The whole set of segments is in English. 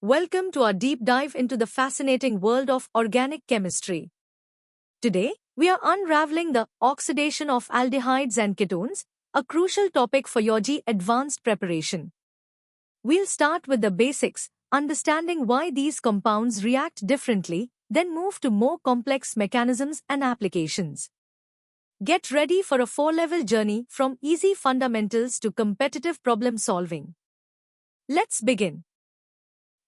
Welcome to our deep dive into the fascinating world of organic chemistry. Today, we are unraveling the oxidation of aldehydes and ketones, a crucial topic for your advanced preparation. We'll start with the basics, understanding why these compounds react differently, then move to more complex mechanisms and applications. Get ready for a four-level journey from easy fundamentals to competitive problem solving. Let's begin.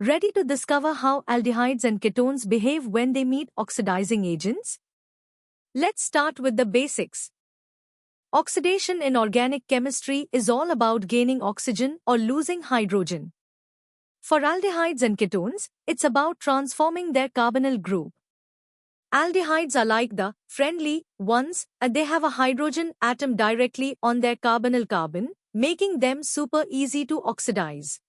Ready to discover how aldehydes and ketones behave when they meet oxidizing agents? Let's start with the basics. Oxidation in organic chemistry is all about gaining oxygen or losing hydrogen. For aldehydes and ketones, it's about transforming their carbonyl group. Aldehydes are like the friendly ones, and they have a hydrogen atom directly on their carbonyl carbon, making them super easy to oxidize.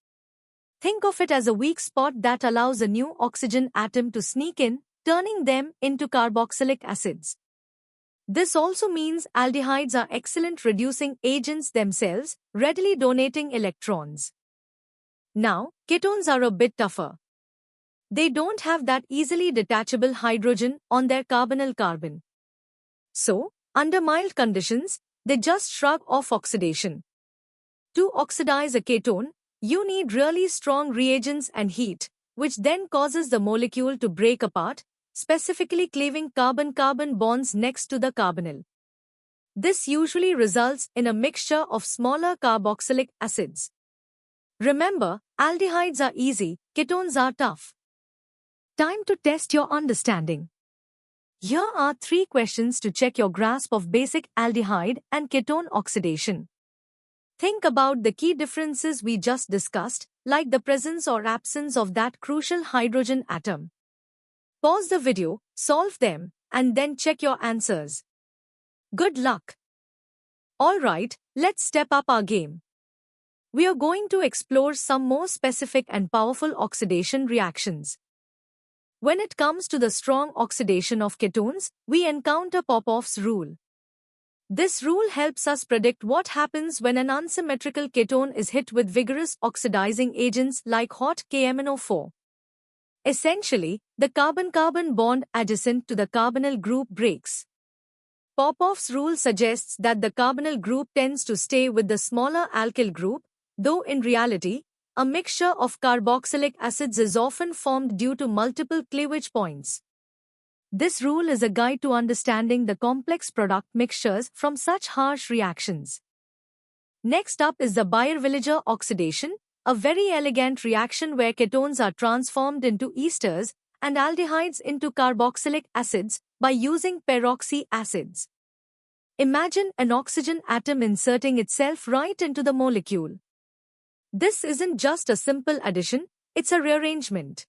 Think of it as a weak spot that allows a new oxygen atom to sneak in, turning them into carboxylic acids. This also means aldehydes are excellent reducing agents themselves, readily donating electrons. Now, ketones are a bit tougher. They don't have that easily detachable hydrogen on their carbonyl carbon. So, under mild conditions, they just shrug off oxidation. To oxidize a ketone, you need really strong reagents and heat, which then causes the molecule to break apart, specifically cleaving carbon-carbon bonds next to the carbonyl. This usually results in a mixture of smaller carboxylic acids. Remember, aldehydes are easy, ketones are tough. Time to test your understanding. Here are 3 questions to check your grasp of basic aldehyde and ketone oxidation. Think about the key differences we just discussed, like the presence or absence of that crucial hydrogen atom. Pause the video, solve them, and then check your answers. Good luck! Alright, let's step up our game. We are going to explore some more specific and powerful oxidation reactions. When it comes to the strong oxidation of ketones, we encounter Popoff's rule. This rule helps us predict what happens when an unsymmetrical ketone is hit with vigorous oxidizing agents like hot KMnO4. Essentially, the carbon-carbon bond adjacent to the carbonyl group breaks. Popoff's rule suggests that the carbonyl group tends to stay with the smaller alkyl group, though in reality, a mixture of carboxylic acids is often formed due to multiple cleavage points. This rule is a guide to understanding the complex product mixtures from such harsh reactions. Next up is the Baeyer-Villiger oxidation, a very elegant reaction where ketones are transformed into esters and aldehydes into carboxylic acids by using peroxy acids. Imagine an oxygen atom inserting itself right into the molecule. This isn't just a simple addition, it's a rearrangement.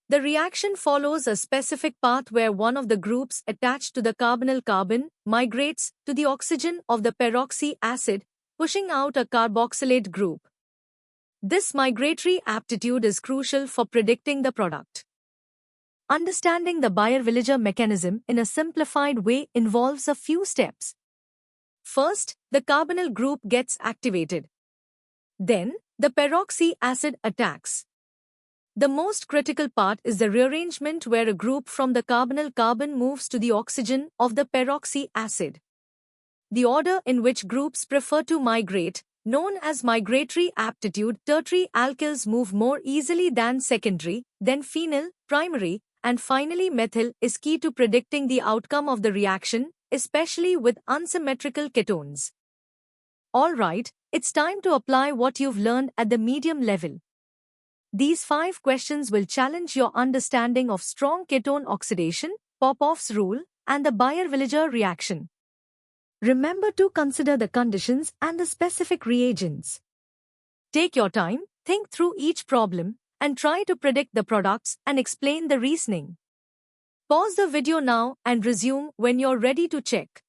The reaction follows a specific path where one of the groups attached to the carbonyl carbon migrates to the oxygen of the peroxy acid, pushing out a carboxylate group. This migratory aptitude is crucial for predicting the product. Understanding the Baeyer-Villiger mechanism in a simplified way involves a few steps. First, the carbonyl group gets activated. Then, the peroxy acid attacks. The most critical part is the rearrangement where a group from the carbonyl carbon moves to the oxygen of the peroxy acid. The order in which groups prefer to migrate, known as migratory aptitude, tertiary alkyls move more easily than secondary, then phenyl, primary, and finally methyl is key to predicting the outcome of the reaction, especially with unsymmetrical ketones. Alright, it's time to apply what you've learned at the medium level. These 5 questions will challenge your understanding of strong ketone oxidation, Popoff's rule, and the Baeyer-Villiger reaction. Remember to consider the conditions and the specific reagents. Take your time, think through each problem, and try to predict the products and explain the reasoning. Pause the video now and resume when you're ready to check.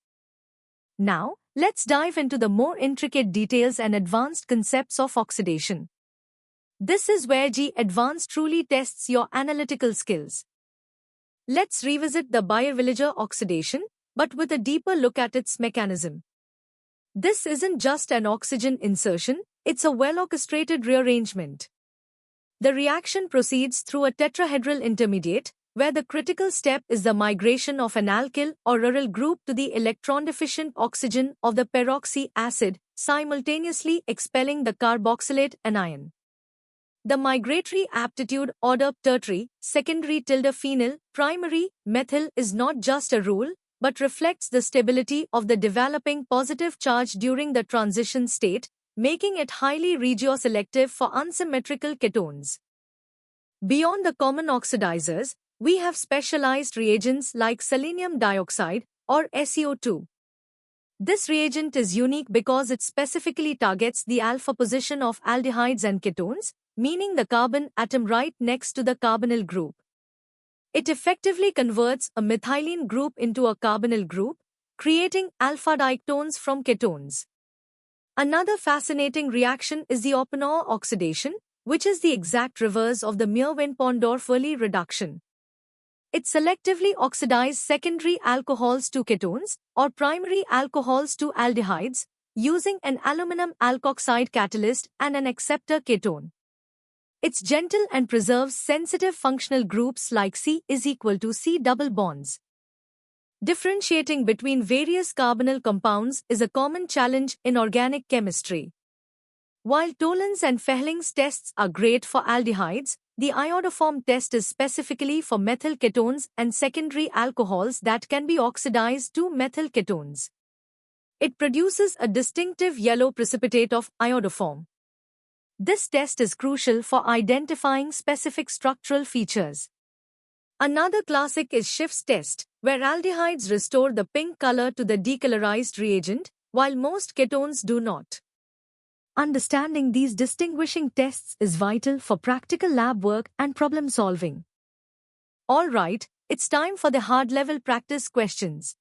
Now, let's dive into the more intricate details and advanced concepts of oxidation. This is where Advanced truly tests your analytical skills. Let's revisit the Baeyer-Villiger oxidation, but with a deeper look at its mechanism. This isn't just an oxygen insertion, it's a well-orchestrated rearrangement. The reaction proceeds through a tetrahedral intermediate, where the critical step is the migration of an alkyl or aryl group to the electron-deficient oxygen of the peroxy acid, simultaneously expelling the carboxylate anion. The migratory aptitude order tertiary, secondary tilde phenyl, primary, methyl is not just a rule, but reflects the stability of the developing positive charge during the transition state, making it highly regioselective for unsymmetrical ketones. Beyond the common oxidizers, we have specialized reagents like selenium dioxide, or SiO2. This reagent is unique because it specifically targets the alpha position of aldehydes and ketones, meaning the carbon atom right next to the carbonyl group. It effectively converts a methylene group into a carbonyl group, creating alpha-diketones from ketones. Another fascinating reaction is the Oppenauer oxidation, which is the exact reverse of the Meerwein-Ponndorf-Verley reduction. It selectively oxidizes secondary alcohols to ketones or primary alcohols to aldehydes using an aluminum alkoxide catalyst and an acceptor ketone. It's gentle and preserves sensitive functional groups like C is equal to C double bonds. Differentiating between various carbonyl compounds is a common challenge in organic chemistry. While Tollens and Fehling's tests are great for aldehydes, the iodoform test is specifically for methyl ketones and secondary alcohols that can be oxidized to methyl ketones. It produces a distinctive yellow precipitate of iodoform. This test is crucial for identifying specific structural features. Another classic is Schiff's test, where aldehydes restore the pink color to the decolorized reagent, while most ketones do not. Understanding these distinguishing tests is vital for practical lab work and problem solving. Alright, it's time for the hard-level practice questions.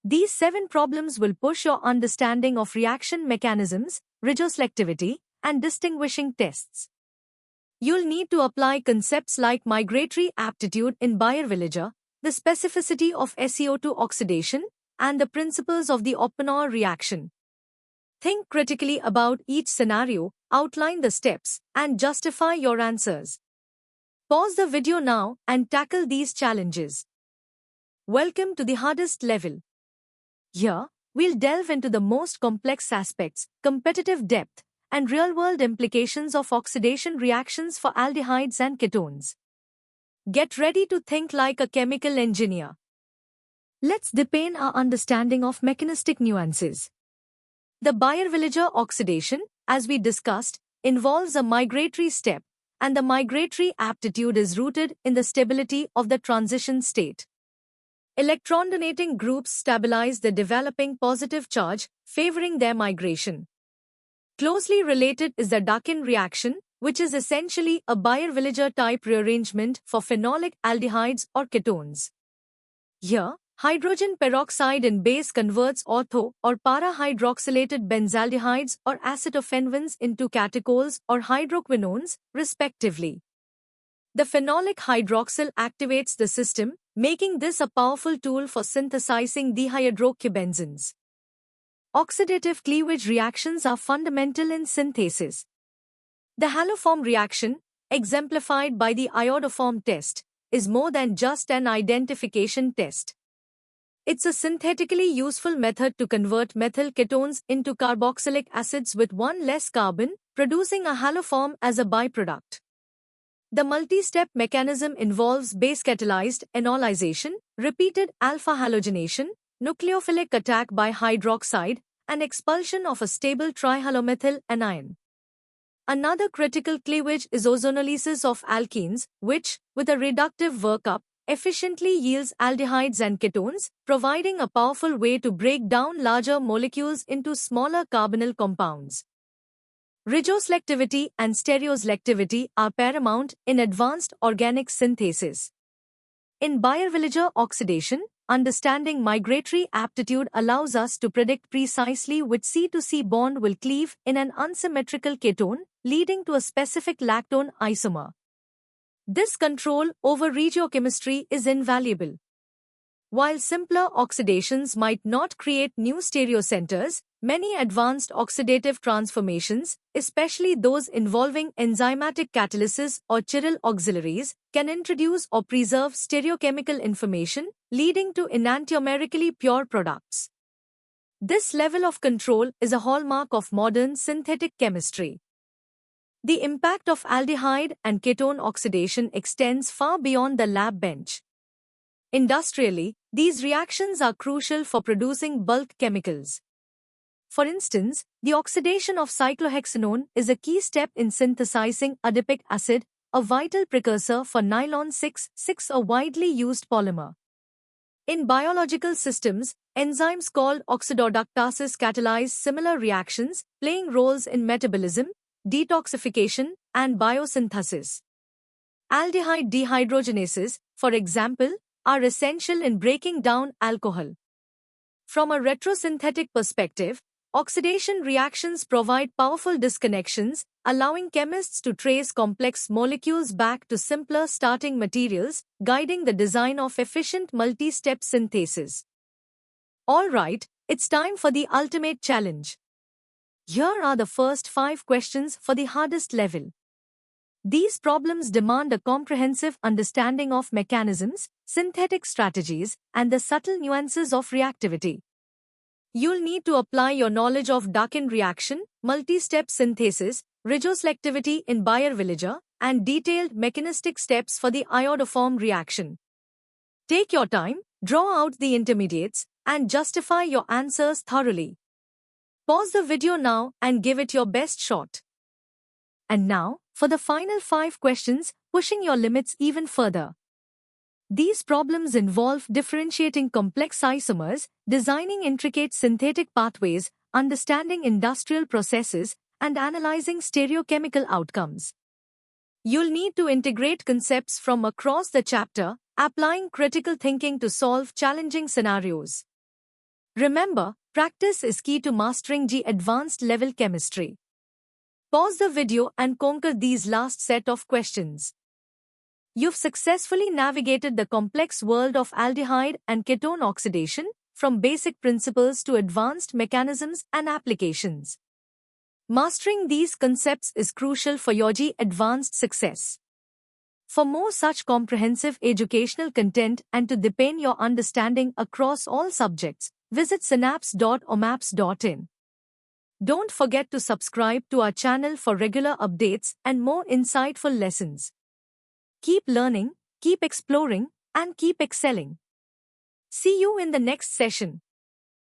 These 7 problems will push your understanding of reaction mechanisms, regioselectivity, and distinguishing tests. You'll need to apply concepts like migratory aptitude in Baeyer-Villiger, the specificity of SiO2 oxidation, and the principles of the Oppenauer reaction. Think critically about each scenario, outline the steps, and justify your answers. Pause the video now and tackle these challenges. Welcome to the hardest level. Here, we'll delve into the most complex aspects, competitive depth, and real-world implications of oxidation reactions for aldehydes and ketones. Get ready to think like a chemical engineer. Let's deepen our understanding of mechanistic nuances. The Baeyer-Villiger oxidation, as we discussed, involves a migratory step, and the migratory aptitude is rooted in the stability of the transition state. Electron-donating groups stabilize the developing positive charge, favoring their migration. Closely related is the Dakin reaction, which is essentially a Baeyer-Villiger type rearrangement for phenolic aldehydes or ketones. Here, hydrogen peroxide in base converts ortho or para-hydroxylated benzaldehydes or acetophenone into catechols or hydroquinones, respectively. The phenolic hydroxyl activates the system, making this a powerful tool for synthesizing dihydroxybenzenes. Oxidative cleavage reactions are fundamental in synthesis. The haloform reaction, exemplified by the iodoform test, is more than just an identification test. It's a synthetically useful method to convert methyl ketones into carboxylic acids with one less carbon, producing a haloform as a byproduct. The multi-step mechanism involves base-catalyzed enolization, repeated alpha-halogenation, nucleophilic attack by hydroxide, and expulsion of a stable trihalomethyl anion. Another critical cleavage is ozonolysis of alkenes, which, with a reductive workup, efficiently yields aldehydes and ketones, providing a powerful way to break down larger molecules into smaller carbonyl compounds. Regioselectivity and stereoselectivity are paramount in advanced organic synthesis. In Baeyer-Villiger oxidation, understanding migratory aptitude allows us to predict precisely which C-to-C bond will cleave in an unsymmetrical ketone, leading to a specific lactone isomer. This control over regiochemistry is invaluable. While simpler oxidations might not create new stereocenters, Many advanced oxidative transformations, especially those involving enzymatic catalysis or chiral auxiliaries, can introduce or preserve stereochemical information, leading to enantiomerically pure products. This level of control is a hallmark of modern synthetic chemistry. The impact of aldehyde and ketone oxidation extends far beyond the lab bench. Industrially, these reactions are crucial for producing bulk chemicals. For instance, the oxidation of cyclohexanone is a key step in synthesizing adipic acid, a vital precursor for nylon 6,6, a widely used polymer. In biological systems, enzymes called oxidoreductases catalyze similar reactions, playing roles in metabolism, detoxification, and biosynthesis. Aldehyde dehydrogenases, for example, are essential in breaking down alcohol. From a retrosynthetic perspective, oxidation reactions provide powerful disconnections, allowing chemists to trace complex molecules back to simpler starting materials, guiding the design of efficient multi-step synthesis. Alright, it's time for the ultimate challenge. Here are the first 5 questions for the hardest level. These problems demand a comprehensive understanding of mechanisms, synthetic strategies, and the subtle nuances of reactivity. You'll need to apply your knowledge of Dakin reaction, multi-step synthesis, regoselectivity in Baeyer-Villiger, and detailed mechanistic steps for the iodoform reaction. Take your time, draw out the intermediates, and justify your answers thoroughly. Pause the video now and give it your best shot. And now, for the final 5 questions, pushing your limits even further. These problems involve differentiating complex isomers, designing intricate synthetic pathways, understanding industrial processes, and analyzing stereochemical outcomes. You'll need to integrate concepts from across the chapter, applying critical thinking to solve challenging scenarios. Remember, practice is key to mastering advanced level chemistry. Pause the video and conquer these last set of questions. You've successfully navigated the complex world of aldehyde and ketone oxidation, from basic principles to advanced mechanisms and applications. Mastering these concepts is crucial for your advanced success. For more such comprehensive educational content and to deepen your understanding across all subjects, visit synapse.omaps.in. Don't forget to subscribe to our channel for regular updates and more insightful lessons. Keep learning, keep exploring, and keep excelling. See you in the next session.